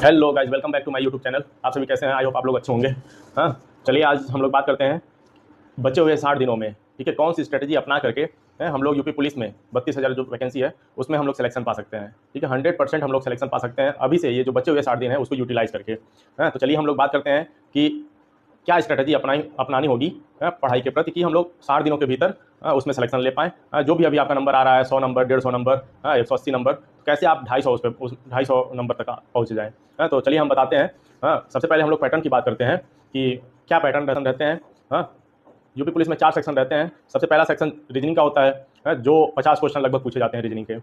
Hello guys, welcome back to my YouTube channel. आप सभी कैसे हैं? आई होप आप लोग अच्छे होंगे। हाँ, चलिए आज हम लोग बात करते हैं बचे हुए 60 दिनों में, ठीक है, कौन सी स्ट्रेटजी अपना करके हम लोग यूपी पुलिस में 32,000 जो वैकेंसी है उसमें हम लोग सिलेक्शन पा सकते हैं। ठीक है, 100% हम लोग सिलेक्शन पा सकते हैं अभी से, ये जो बचे हुए 60 दिन है उसको यूटिलाइज करके। तो चलिए हम लोग बात करते हैं कि क्या स्ट्रेटजी अपनानी होगी पढ़ाई के प्रति कि हम लोग 60 दिनों के भीतर उसमें सिलेक्शन ले पाएँ। जो भी अभी आपका नंबर आ रहा है 100 नंबर, 150 नंबर, 180 नंबर, तो कैसे आप 250 उस 250 नंबर तक पहुँच जाएँ। तो चलिए हम बताते हैं। सबसे पहले हम लोग पैटर्न की बात करते हैं कि क्या पैटर्न रहते हैं। यूपी पुलिस में 4 सेक्शन रहते हैं। सबसे पहला सेक्शन रीजनिंग का होता है जो 50 क्वेश्चन लगभग पूछे जाते हैं रीजनिंग के।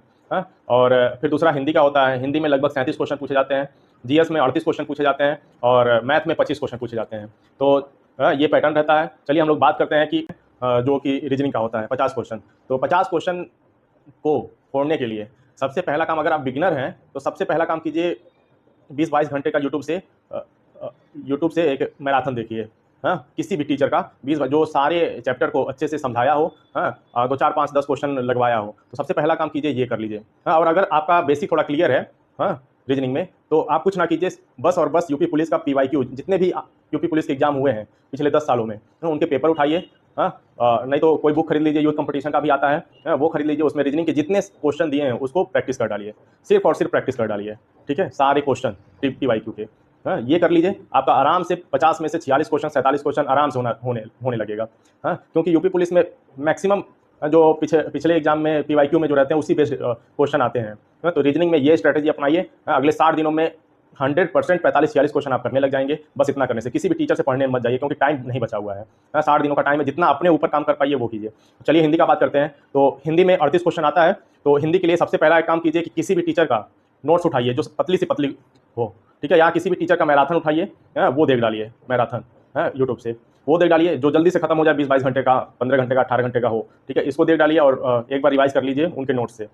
और फिर दूसरा हिंदी का होता है। हिंदी में लगभग 37 क्वेश्चन पूछे जाते हैं। जीएस में 38 क्वेश्चन पूछे जाते हैं और मैथ में 25 क्वेश्चन पूछे जाते हैं। तो ये पैटर्न रहता है। चलिए हम लोग बात करते हैं कि जो कि रीजनिंग का होता है 50 क्वेश्चन। तो 50 क्वेश्चन को फोड़ने के लिए सबसे पहला काम, अगर आप बिगिनर हैं तो सबसे पहला काम कीजिए 20-22 घंटे का यूट्यूब से एक मैराथन देखिए। किसी भी टीचर का 20 जो सारे चैप्टर को अच्छे से समझाया हो, 2 4 5 10 क्वेश्चन लगवाया हो, तो सबसे पहला काम कीजिए ये कर लीजिए। और अगर आपका बेसिक थोड़ा क्लियर है रीजनिंग में, तो आप कुछ ना कीजिए, बस और बस यूपी पुलिस का पीवाईक्यू, जितने भी यूपी पुलिस के एग्जाम हुए हैं पिछले 10 सालों में, उनके पेपर उठाइए। नहीं तो कोई बुक खरीद लीजिए, यूथ कंपटीशन का भी आता है, वो खरीद लीजिए। उसमें रीजनिंग के जितने क्वेश्चन दिए हैं उसको प्रैक्टिस कर डालिए, सिर्फ और सिर्फ प्रैक्टिस कर डालिए। ठीक है, सारे क्वेश्चन पीवाईक्यू के ये कर लीजिए। आपका आराम से 50 में से 46 क्वेश्चन 47 क्वेश्चन आराम से होने लगेगा। क्योंकि यूपी पुलिस में मैक्सिमम जो पिछले एग्जाम में पीवाईक्यू में जो रहते हैं उसी बेस्ड क्वेश्चन आते हैं। तो रीजनिंग में ये स्ट्रेटजी अपनाइए। अगले 60 दिनों में 100% 45-46 क्वेश्चन आप करने लग जाएंगे। बस इतना करने से, किसी भी टीचर से पढ़ने मत जाइए क्योंकि टाइम नहीं बचा हुआ है। 60 दिनों का टाइम है, जितना अपने ऊपर काम कर पाइए वो कीजिए। चलिए हिंदी का बात करते हैं। तो हिंदी में 38 क्वेश्चन आता है। तो हिंदी के लिए सबसे पहला एक काम कीजिए कि किसी भी टीचर का नोट्स उठाइए जो पतली से पतली हो। ठीक है, या किसी भी टीचर का मैराथन उठाइए, वो देख डालिए। मैराथन यूट्यूब से वो देख डालिए जो जल्दी से खत्म हो जाए, 20-22 घंटे का, 15 घंटे का, 18 घंटे का हो। ठीक है, इसको देख डालिए और एक बार रिवाइज कर लीजिए उनके नोट्स से।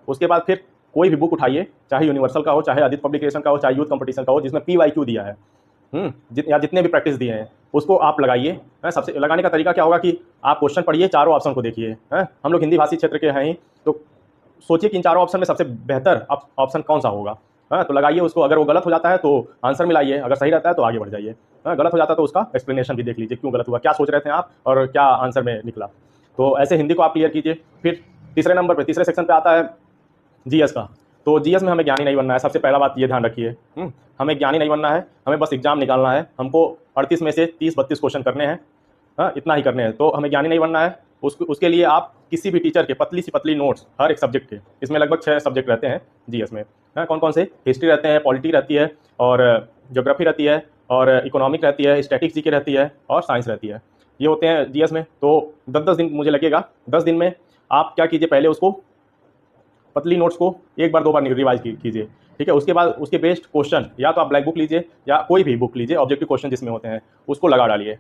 उसके बाद फिर कोई भी बुक उठाइए, चाहे यूनिवर्सल का हो, चाहे आदित्य पब्लिकेशन का हो, चाहे यूथ कंपटीशन का हो, जिसमें पीवाईक्यू दिया है, या जितने भी प्रैक्टिस दिए हैं उसको आप लगाइए। सबसे लगाने का तरीका क्या होगा कि आप क्वेश्चन पढ़िए, चारों ऑप्शन को देखिए। हम लोग हिंदी भाषी क्षेत्र के हैं ही, तो सोचिए कि इन चारों ऑप्शन में सबसे बेहतर ऑप्शन कौन सा होगा। तो लगाइए उसको। अगर वो गलत हो जाता है तो आंसर मिलाइए, अगर सही रहता है तो आगे बढ़ जाइए। गलत हो जाता है तो उसका एक्सप्लेनेशन भी देख लीजिए, क्यों गलत हुआ, क्या सोच रहे थे आप और क्या आंसर में निकला। तो ऐसे हिंदी को आप क्लियर कीजिए। फिर तीसरे नंबर पर, तीसरे सेक्शन पे आता है जीएस का। तो जीएस में हमें ज्ञानी नहीं बनना है। सबसे पहला बात ये ध्यान रखिए, हमें ज्ञानी नहीं बनना है, हमें बस एग्जाम निकालना है। हमको 38 में से 30-32 क्वेश्चन करने हैं, इतना ही करने हैं। तो हमें ज्ञानी नहीं बनना है। उसके लिए आप किसी भी टीचर के पतली सी पतली नोट्स हर एक सब्जेक्ट के, इसमें लगभग 6 सब्जेक्ट रहते हैं जीएस में। कौन कौन से? हिस्ट्री रहते हैं, पॉलिटी रहती है, और ज्योग्राफी रहती है, और इकोनॉमिक रहती है, स्टैटिक्स जीके रहती है, और साइंस रहती है। ये होते हैं जीएस में। तो 10-10 दिन मुझे लगेगा। 10 दिन में आप क्या कीजिए, पहले उसको पतली नोट्स को एक बार 2 बार रिवाइज कीजिए। ठीक है, उसके बाद उसके बेस्ड क्वेश्चन या तो आप ब्लैक बुक लीजिए या कोई भी बुक लीजिए, ऑब्जेक्टिव क्वेश्चन जिसमें होते हैं उसको लगा डालिए।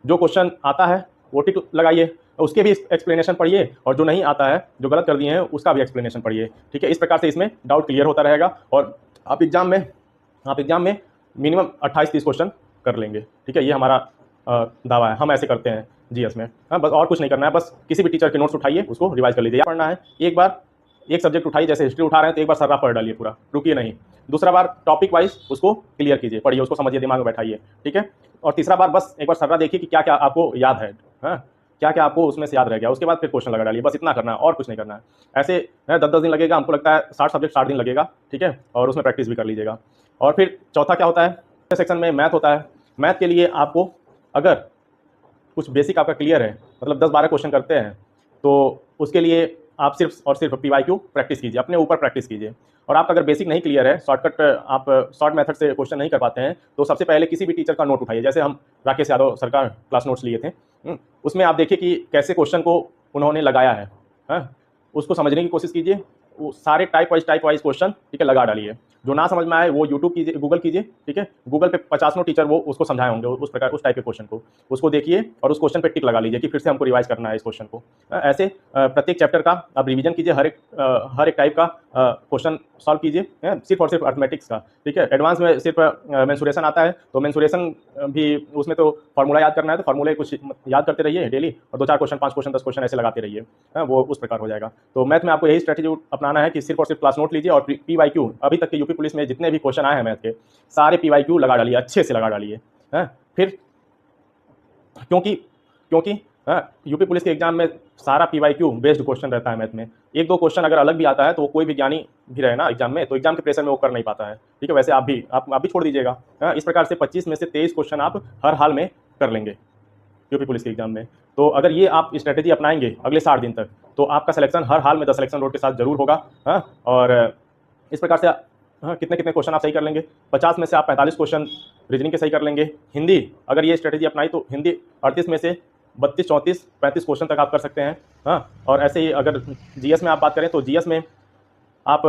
जो क्वेश्चन आता है वो टिक लगाइए, उसके भी एक्सप्लेनेशन पढ़िए, और जो नहीं आता है, जो गलत कर दिए हैं, उसका भी एक्सप्लेनेशन पढ़िए। ठीक है, इस प्रकार से इसमें डाउट क्लियर होता रहेगा और आप एग्जाम में मिनिमम 28-30 क्वेश्चन कर लेंगे। ठीक है, ये हमारा दावा है, हम ऐसे करते हैं जीएस में। बस और कुछ नहीं करना है, बस किसी भी टीचर के नोट्स उठाइए, उसको रिवाइज कर लीजिए। पढ़ना है, एक बार एक सब्जेक्ट उठाइए, जैसे हिस्ट्री उठा रहे हैं तो एक बार सर्रा पढ़ डालिए पूरा, रुकिए नहीं। दूसरा बार टॉपिक वाइज उसको क्लियर कीजिए, पढ़िए, उसको समझिए, दिमाग में बैठाइए। ठीक है, और तीसरा बार बस एक बार सर्रा देखिए कि क्या क्या आपको याद है, क्या क्या आपको उसमें से याद रह गया। उसके बाद फिर क्वेश्चन लगा डालिए। बस इतना करना है और कुछ नहीं करना है। ऐसे 10-10 दिन लगेगा, हमको लगता है 60 सब्जेक्ट 60 दिन लगेगा। ठीक है, और उसमें प्रैक्टिस भी कर लीजिएगा। और फिर चौथा क्या होता है, सेक्शन में मैथ होता है। मैथ के लिए आपको, अगर कुछ बेसिक आपका क्लियर है, मतलब 10-12 क्वेश्चन करते हैं, तो उसके लिए आप सिर्फ और सिर्फ पीवाईक्यू प्रैक्टिस कीजिए, अपने ऊपर प्रैक्टिस कीजिए। और आपका अगर बेसिक नहीं क्लियर है, आप शॉर्ट मेथड से क्वेश्चन नहीं कर पाते हैं, तो सबसे पहले किसी भी टीचर का नोट उठाइए। जैसे हम राकेश यादव सर का क्लास नोट्स लिए थे, उसमें आप देखिए कि कैसे क्वेश्चन को उन्होंने लगाया है। उसको समझने की कोशिश कीजिए। वो सारे टाइप वाइज क्वेश्चन, ठीक है, लगा डालिए। जो ना समझ में आए वो यूट्यूब कीजिए, गूगल कीजिए। ठीक है, गूगल पे 50 टीचर वो उसको समझाए होंगे, उस प्रकार उस टाइप के क्वेश्चन को उसको देखिए और उस क्वेश्चन पे टिक लगा लीजिए कि फिर से हमको रिवाइज करना है इस क्वेश्चन को। ऐसे प्रत्येक चैप्टर का आप रिवीजन कीजिए, हर एक टाइप का क्वेश्चन सॉल्व कीजिए, सिर्फ और सिर्फ अर्थमेटिक्स का, ठीक है। एडवांस में सिर्फ मेंसुरेशन आता है, तो मेंसुरेशन भी उसमें तो फार्मूला याद करना है, तो फार्मूले कुछ याद करते रहिए डेली, और 2-4 क्वेश्चन, 5 क्वेश्चन, 10 क्वेश्चन ऐसे लगाते रहिए, वो उस प्रकार हो जाएगा। तो मैथ में आपको यही स्ट्रेटेजी अपनाना है कि सिर्फ और सिर्फ क्लास नोट लीजिए और PYQ, अभी तक के यूपी पुलिस में जितने भी क्वेश्चन आए हैं मैथ के, सारे PYQ लगा डालिए, अच्छे से लगा डालिए। फिर क्योंकि यूपी पुलिस के एग्जाम में सारा PYQ बेस्ड क्वेश्चन रहता है मैथ में। 1-2 क्वेश्चन अगर अलग भी आता है तो कोई भी ज्ञानी भी रहे ना एग्जाम में, तो एग्जाम के प्रेशर में वो कर नहीं पाता है, ठीक है। वैसे आप भी छोड़ दीजिएगा। इस प्रकार से 25 में से 23 क्वेश्चन आप हर हाल में कर लेंगे यूपी पुलिस के एग्जाम में। तो अगर ये आप स्ट्रेटेजी अपनाएंगे अगले 60 दिन तक, तो आपका सिलेक्शन हर हाल में द सिलेक्शन रोड के साथ जरूर होगा। और इस प्रकार से कितने कितने क्वेश्चन आप सही कर लेंगे। 50 में से आप 45 क्वेश्चन रीजनिंग के सही कर लेंगे। हिंदी अगर ये स्ट्रेटेजी अपनाई तो हिंदी 38 में से 32, 34, 35 क्वेश्चन तक आप कर सकते हैं। और ऐसे ही अगर जीएस में आप बात करें तो जीएस में आप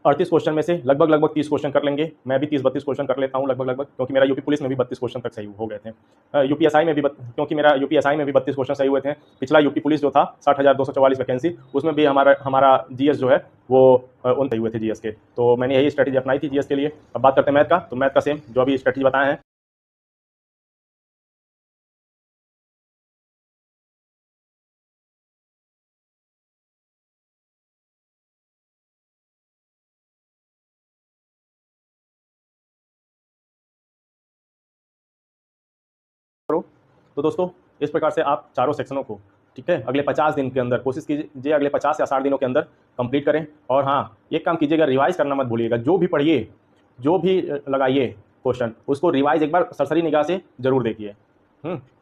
38 क्वेश्चन में से लगभग 30 क्वेश्चन कर लेंगे। मैं भी 30-32 क्वेश्चन कर लेता हूँ लगभग, क्योंकि मेरा यूपी पुलिस में भी 32 क्वेश्चन तक सही हो गए थे। यूपीएसआई में भी क्योंकि मेरा यूपीएसआई में भी 32 क्वेश्चन सही हुए थे। पिछला यूपी पुलिस जो था 60,244 वैकेंसी, उसमें भी हमारा जीएस जो है वो उन सही हुए थे जीएस के। तो मैंने यही स्ट्रेटेजी अपनाई थी जीएस के लिए। अब बात करते हैं मैथ का, तो मैथ का सेम जो अभी स्ट्रेटेजी बताए हैं। तो दोस्तों इस प्रकार से आप चारों सेक्शनों को, ठीक है, अगले 50 दिन के अंदर कोशिश कीजिए, अगले 50 या 60 दिनों के अंदर कंप्लीट करें। और हाँ, एक काम कीजिएगा, रिवाइज करना मत भूलिएगा। जो भी पढ़िए, जो भी लगाइए क्वेश्चन, उसको रिवाइज एक बार सरसरी निगाह से जरूर देखिए।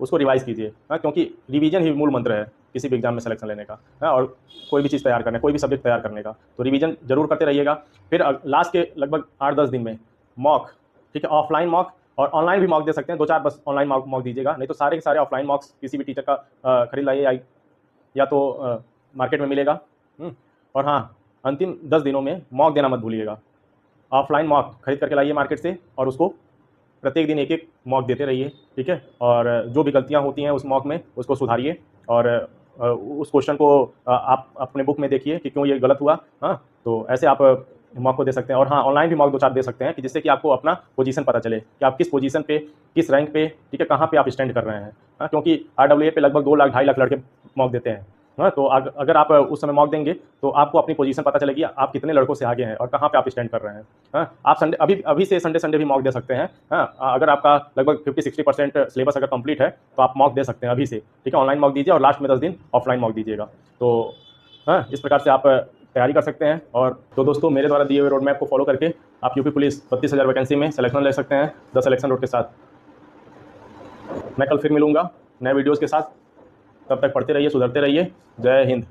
उसको रिवाइज कीजिए, क्योंकि रिवीजन ही मूल मंत्र है किसी भी एग्जाम में सिलेक्शन लेने का, और कोई भी चीज़ तैयार करने, कोई भी सब्जेक्ट तैयार करने का, तो रिवीजन जरूर करते रहिएगा। फिर लास्ट के लगभग 8-10 दिन में मॉक, ठीक है, ऑफलाइन मॉक और ऑनलाइन भी मॉक दे सकते हैं। 2-4 बस ऑनलाइन मॉक दीजिएगा, नहीं तो सारे के सारे ऑफलाइन मॉक्स किसी भी टीचर का खरीद लाइए, या तो मार्केट में मिलेगा। और हाँ, अंतिम 10 दिनों में मॉक देना मत भूलिएगा। ऑफलाइन मॉक खरीद करके लाइए मार्केट से, और उसको प्रत्येक दिन एक मॉक देते रहिए, ठीक है। और जो भी गलतियाँ होती हैं उस मॉक में, उसको सुधारिए, और उस क्वेश्चन को आप अपने बुक में देखिए कि क्यों ये गलत हुआ। तो ऐसे आप मॉक को दे सकते हैं। और हाँ, ऑनलाइन भी मॉक 2-4 दे सकते हैं, कि जिससे कि आपको अपना पोजीशन पता चले कि आप किस पोजीशन पे, किस रैंक पे, ठीक है, कहाँ पे आप स्टैंड कर रहे हैं। क्योंकि RWA पे लगभग 2 लाख 2.5 लाख लड़के मॉक देते हैं। तो अगर आप उस समय मॉक देंगे तो आपको अपनी पोजीशन पता चलेगी, आप कितने लड़कों से आगे हैं और कहाँ पे आप स्टैंड कर रहे हैं। आप संडे अभी से संडे भी मॉक दे सकते हैं। अगर आपका लगभग 50-60% सिलेबस अगर कंप्लीट है तो आप मॉक दे सकते हैं अभी से, ठीक है। ऑनलाइन मॉक दीजिए और लास्ट में 10 दिन ऑफलाइन मॉक दीजिएगा। तो इस प्रकार से आप तैयारी कर सकते हैं। और तो दोस्तों, मेरे द्वारा दिए हुए रोड मैप को फॉलो करके आप यूपी पुलिस 32,000 वैकेंसी में सिलेक्शन ले सकते हैं द सिलेक्शन रोड के साथ। मैं कल फिर मिलूंगा नए वीडियोज़ के साथ। तब तक पढ़ते रहिए, सुधरते रहिए। जय हिंद।